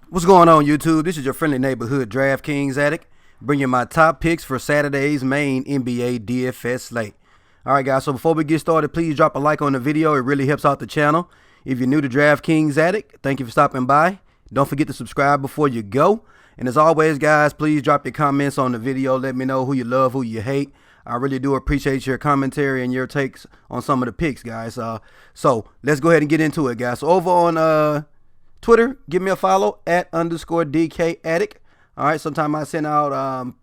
What's going on, YouTube? This is your friendly neighborhood DraftKings addict, bringing my top picks for Saturday's main NBA DFS slate. All right, guys, so before we get started, please drop a like on the video. It really helps out the channel. If you're new to DraftKings addict, thank you for stopping by. Don't forget to subscribe before you go. And as always, guys, please drop your comments on the video. Let me know who you love, who you hate. I really do appreciate your commentary and your takes on some of the picks, guys. So let's go ahead and get into it, guys. So over on Twitter, give me a follow at _DK Addict. All right, sometimes I send out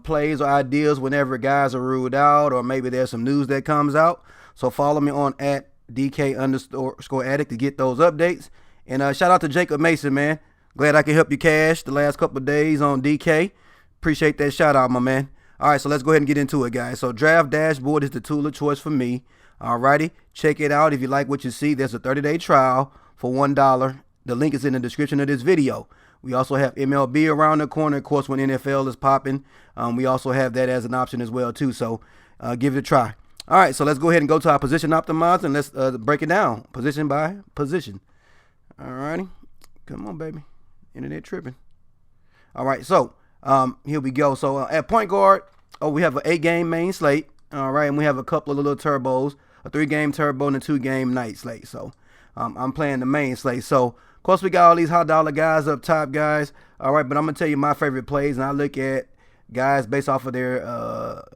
plays or ideas whenever guys are ruled out, or maybe there's some news that comes out. So follow me on at DK_Addict to get those updates. And shout out to Jacob Mason, man. Glad I can help you cash the last couple of days on DK. Appreciate that shout out, my man. All right, so let's go ahead and get into it, guys. So Draft Dashboard is the tool of choice for me. All righty, check it out. If you like what you see, there's a 30-day trial for $1. The link is in the description of this video. We also have MLB around the corner, of course, when NFL is popping. We also have that as an option as well, too. So give it a try. All right, so let's go ahead and go to our position optimizer, and let's break it down position by position. All righty. Come on, baby. Internet tripping. All right, so here we go. So at point guard, we have an 8-game main slate. All right, and we have a couple of little turbos, a 3-game turbo and a 2-game night slate. So I'm playing the main slate. So, of course, we got all these high dollar guys up top, guys. All right, but I'm going to tell you my favorite plays, and I look at guys based off of their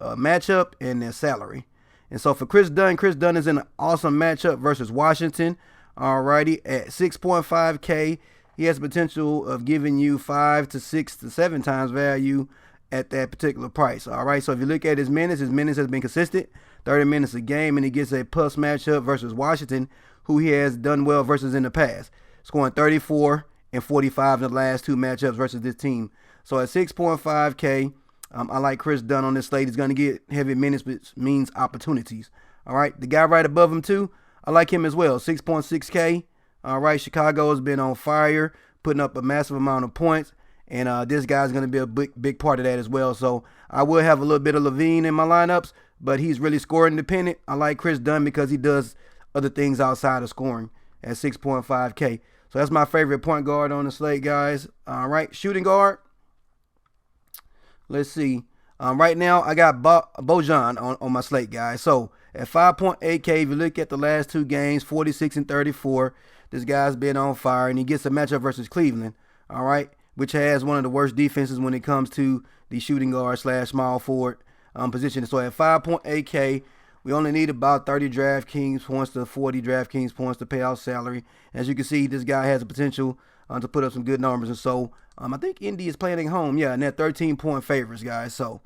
matchup and their salary. And so for Chris Dunn is in an awesome matchup versus Washington. All righty, at 6.5K, he has the potential of giving you 5 to 6 to 7 times value at that particular price. All right, so if you look at his minutes has been consistent, 30 minutes a game, and he gets a plus matchup versus Washington, who he has done well versus in the past, scoring 34 and 45 in the last 2 matchups versus this team. So at 6.5K, I like Chris Dunn on this slate. He's going to get heavy minutes, which means opportunities. All right, the guy right above him, too, I like him as well, 6.6K. All right, Chicago has been on fire, putting up a massive amount of points, and this guy's going to be a big part of that as well. So I will have a little bit of Levine in my lineups, but he's really scoring dependent. I like Chris Dunn because he does other things outside of scoring at 6.5K. So that's my favorite point guard on the slate, guys. All right, shooting guard. Let's see. Right now, I got Bojan on my slate, guys. So at 5.8K, if you look at the last 2 games, 46 and 34, this guy's been on fire, and he gets a matchup versus Cleveland, all right, which has one of the worst defenses when it comes to the shooting guard / small forward position. So at 5.8K, we only need about 30 DraftKings points to 40 DraftKings points to pay out salary. As you can see, this guy has the potential to put up some good numbers. And so I think Indy is playing at home. Yeah, and they're 13-point favorites, guys. So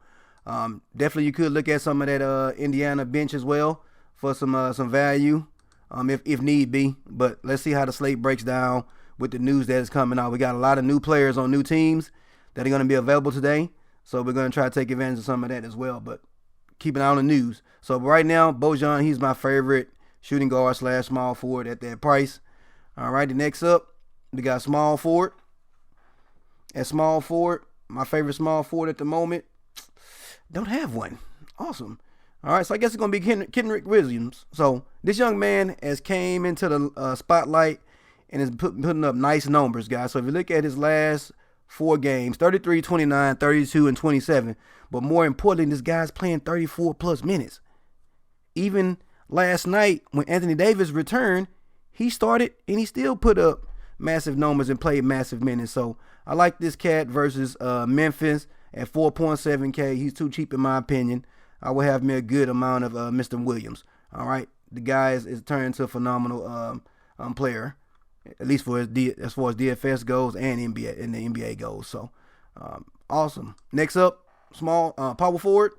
definitely you could look at some of that Indiana bench as well for some value if need be. But let's see how the slate breaks down with the news that is coming out. We got a lot of new players on new teams that are going to be available today. So we're going to try to take advantage of some of that as well. But keep an eye on the news. So right now, Bojan, he's my favorite shooting guard / small forward at that price. All right, the next up, we got small forward. At small forward, my favorite small forward at the moment, don't have one. Awesome. All right, so I guess it's going to be Kenrick Williams. So this young man has came into the spotlight and is putting up nice numbers, guys. So if you look at his last 4 games, 33, 29, 32, and 27. But more importantly, this guy's playing 34-plus minutes. Even last night, when Anthony Davis returned, he started and he still put up massive numbers and played massive minutes. So I like this cat versus Memphis at 4.7K. He's too cheap in my opinion. I will have me a good amount of Mr. Williams. All right, the guy is turned into a phenomenal player, at least for as far as DFS goes and NBA and the NBA goes. So awesome. Next up, small power forward.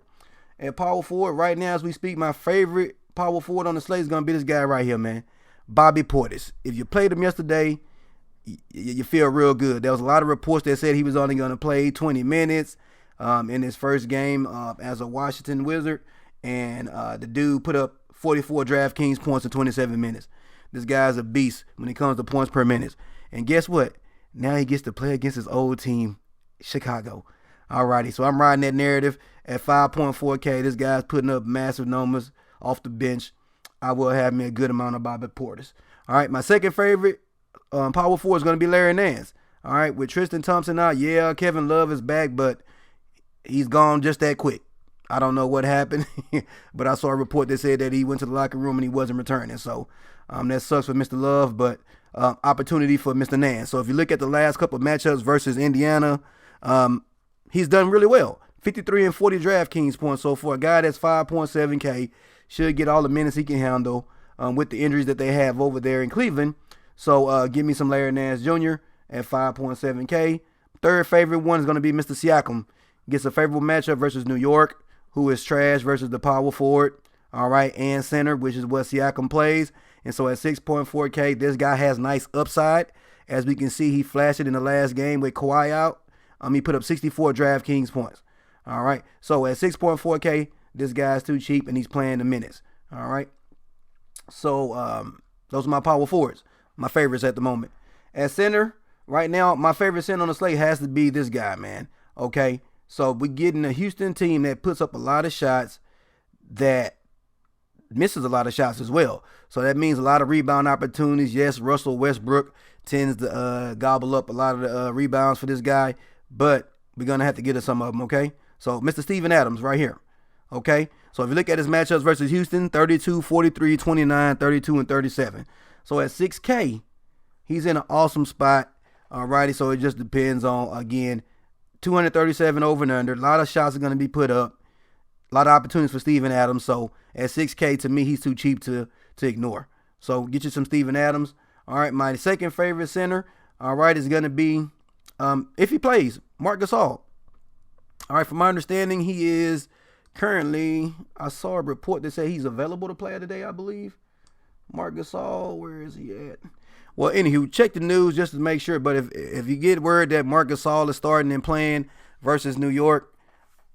At power forward right now as we speak, my favorite power forward on the slate is gonna be this guy right here, man, Bobby Portis. If you played him yesterday, you feel real good. There was a lot of reports that said he was only gonna play 20 minutes in his first game as a Washington Wizard, and the dude put up 44 DraftKings points in 27 minutes. This guy's a beast when it comes to points per minute. And guess what? Now he gets to play against his old team, Chicago. Alrighty, so I'm riding that narrative at 5.4K. This guy's putting up massive numbers off the bench. I will have me a good amount of Bobby Portis. All right, my second favorite power forward is going to be Larry Nance. All right, with Tristan Thompson out, yeah, Kevin Love is back, but he's gone just that quick. I don't know what happened, but I saw a report that said that he went to the locker room and he wasn't returning. So that sucks for Mr. Love, but opportunity for Mr. Nance. So if you look at the last couple of matchups versus Indiana, he's done really well. 53 and 40 DraftKings points so far. A guy that's 5.7K should get all the minutes he can handle with the injuries that they have over there in Cleveland. So give me some Larry Nance Jr. at 5.7K. Third favorite one is going to be Mr. Siakam. Gets a favorable matchup versus New York, who is trash versus the power forward, all right, and center, which is what Siakam plays. And so at 6.4K, this guy has nice upside. As we can see, he flashed it in the last game with Kawhi out. He put up 64 DraftKings points. All right, so at 6.4K, this guy's too cheap, and he's playing the minutes. All right, so those are my power forwards, my favorites at the moment. At center, right now, my favorite center on the slate has to be this guy, man. Okay, so we're getting a Houston team that puts up a lot of shots, that misses a lot of shots as well. So that means a lot of rebound opportunities. Yes, Russell Westbrook tends to gobble up a lot of the rebounds for this guy, but we're going to have to get to some of them, okay? So Mr. Steven Adams right here, okay? So if you look at his matchups versus Houston, 32, 43, 29, 32, and 37. So at 6K, he's in an awesome spot, all righty? So it just depends on, again, 237 over and under. A lot of shots are going to be put up. A lot of opportunities for Steven Adams. So at 6K, to me, he's too cheap to ignore. So get you some Steven Adams. All right, my second favorite center, all right, is going to be, if he plays, Marc Gasol. All right, from my understanding, he is currently, I saw a report that said he's available to play today, I believe. Marc Gasol, where is he at? Well, anywho, check the news just to make sure. But if you get word that Marc Gasol is starting and playing versus New York,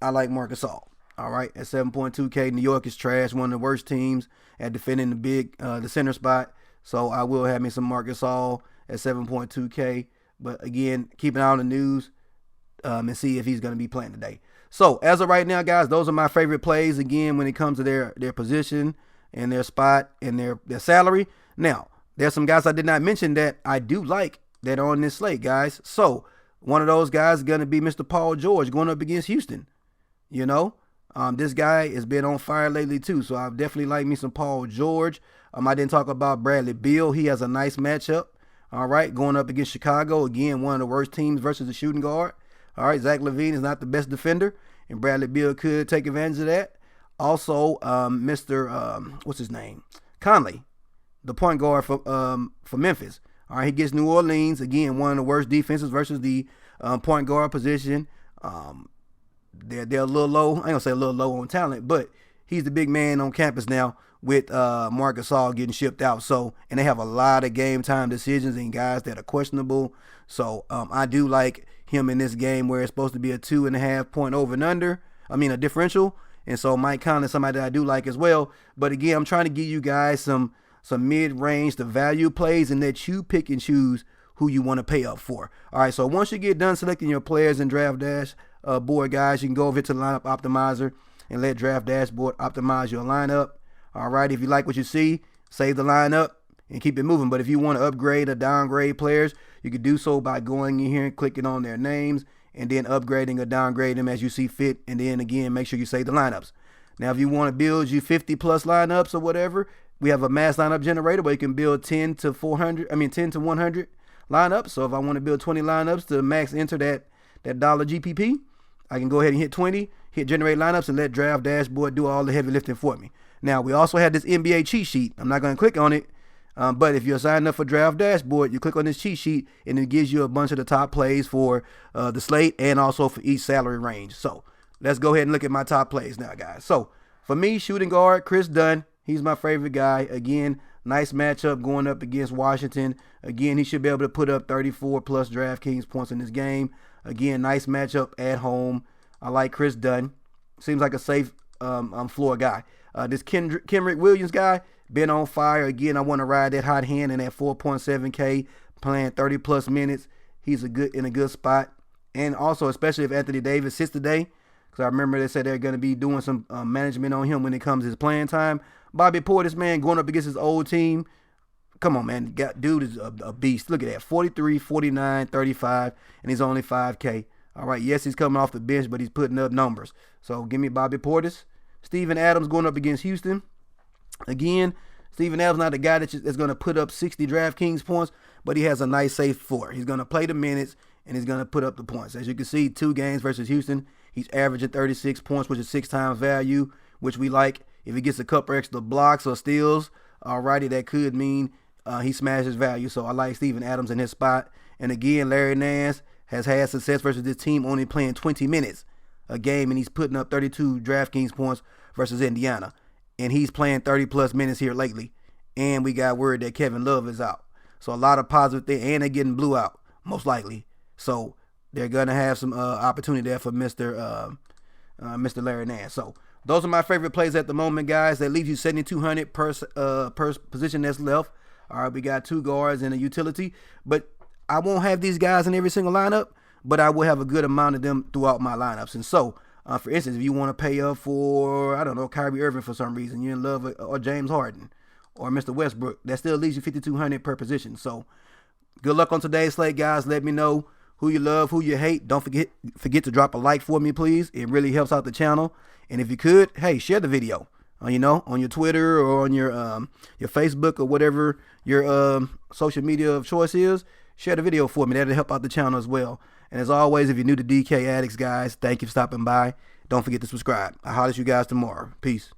I like Marc Gasol. All right, at 7.2K, New York is trash, one of the worst teams at defending the center spot. So I will have me some Marc Gasol at 7.2K. But again, keep an eye on the news and see if he's going to be playing today. So as of right now, guys, those are my favorite plays. Again, when it comes to their position and their spot and their salary. Now, there's some guys I did not mention that I do like that are on this slate, guys. So one of those guys is going to be Mr. Paul George going up against Houston. You know, this guy has been on fire lately too. So I definitely like me some Paul George. I didn't talk about Bradley Beal. He has a nice matchup. All right, going up against Chicago. Again, one of the worst teams versus the shooting guard. All right, Zach LaVine is not the best defender, and Bradley Beal could take advantage of that. Also, Mr. What's his name? Conley, the point guard for Memphis. All right, he gets New Orleans. Again, one of the worst defenses versus the point guard position. They're a little low. I ain't gonna say a little low on talent, but he's the big man on campus now with Marc Gasol getting shipped out. So, and they have a lot of game time decisions and guys that are questionable. So I do like him in this game where it's supposed to be a 2.5 point over and under. I mean, a differential. And so Mike Conley, somebody that I do like as well. But again, I'm trying to give you guys some mid-range to value plays and let you pick and choose who you want to pay up for. All right, so once you get done selecting your players in Draft Dashboard, guys, you can go over to the Lineup Optimizer and let Draft Dashboard optimize your lineup. All right, if you like what you see, save the lineup and keep it moving. But if you want to upgrade or downgrade players, you can do so by going in here and clicking on their names and then upgrading or downgrading them as you see fit. And then again, make sure you save the lineups. Now, if you want to build you 50 plus lineups or whatever, we have a mass lineup generator where you can build 10 to 100 lineups. So if I want to build 20 lineups to max enter that dollar GPP, I can go ahead and hit 20, hit generate lineups, and let Draft Dashboard do all the heavy lifting for me. Now, we also have this NBA cheat sheet. I'm not going to click on it, but if you're signed up for Draft Dashboard, you click on this cheat sheet, and it gives you a bunch of the top plays for the slate and also for each salary range. So let's go ahead and look at my top plays now, guys. So for me, shooting guard, Chris Dunn. He's my favorite guy. Again, nice matchup going up against Washington. Again, he should be able to put up 34 plus DraftKings points in this game. Again, nice matchup at home. I like Chris Dunn. Seems like a safe floor guy. This Kenrick Williams guy, been on fire. Again, I want to ride that hot hand in that 4.7K, playing 30 plus minutes. He's in a good spot. And also, especially if Anthony Davis sits today, because I remember they said they're going to be doing some management on him when it comes to his playing time. Bobby Portis, man, going up against his old team, Come on, man. Dude is a beast. Look at that. 43, 49, 35, and he's only 5K. All right, yes, he's coming off the bench, but he's putting up numbers. So give me Bobby Portis. Steven Adams going up against Houston. Again, Steven Adams not the guy that's going to put up 60 DraftKings points, but he has a nice safe floor. He's going to play the minutes, and he's going to put up the points. As you can see, 2 games versus Houston, he's averaging 36 points, which is 6 times value, which we like. If he gets a couple extra blocks or steals, alrighty, that could mean he smashes value. So I like Steven Adams in his spot. And again, Larry Nance has had success versus this team only playing 20 minutes a game, and he's putting up 32 DraftKings points versus Indiana. And he's playing 30-plus minutes here lately. And we got word that Kevin Love is out. So a lot of positive things, and they're getting blew out, most likely. So they're going to have some opportunity there for Mr. Larry Nance. So those are my favorite plays at the moment, guys. That leaves you 7,200 per position that's left. All right, we got 2 guards and a utility. But I won't have these guys in every single lineup, but I will have a good amount of them throughout my lineups. And so, for instance, if you want to pay up for, I don't know, Kyrie Irving for some reason, you're in love with, or James Harden or Mr. Westbrook, that still leaves you 5,200 per position. So good luck on today's slate, guys. Let me know who you love, who you hate. Don't forget to drop a like for me, please. It really helps out the channel. And if you could, hey, share the video, on your Twitter or on your Facebook or whatever your social media of choice is. Share the video for me. That'll help out the channel as well. And as always, if you're new to DK Addicts, guys, thank you for stopping by. Don't forget to subscribe. I'll holler at you guys tomorrow. Peace.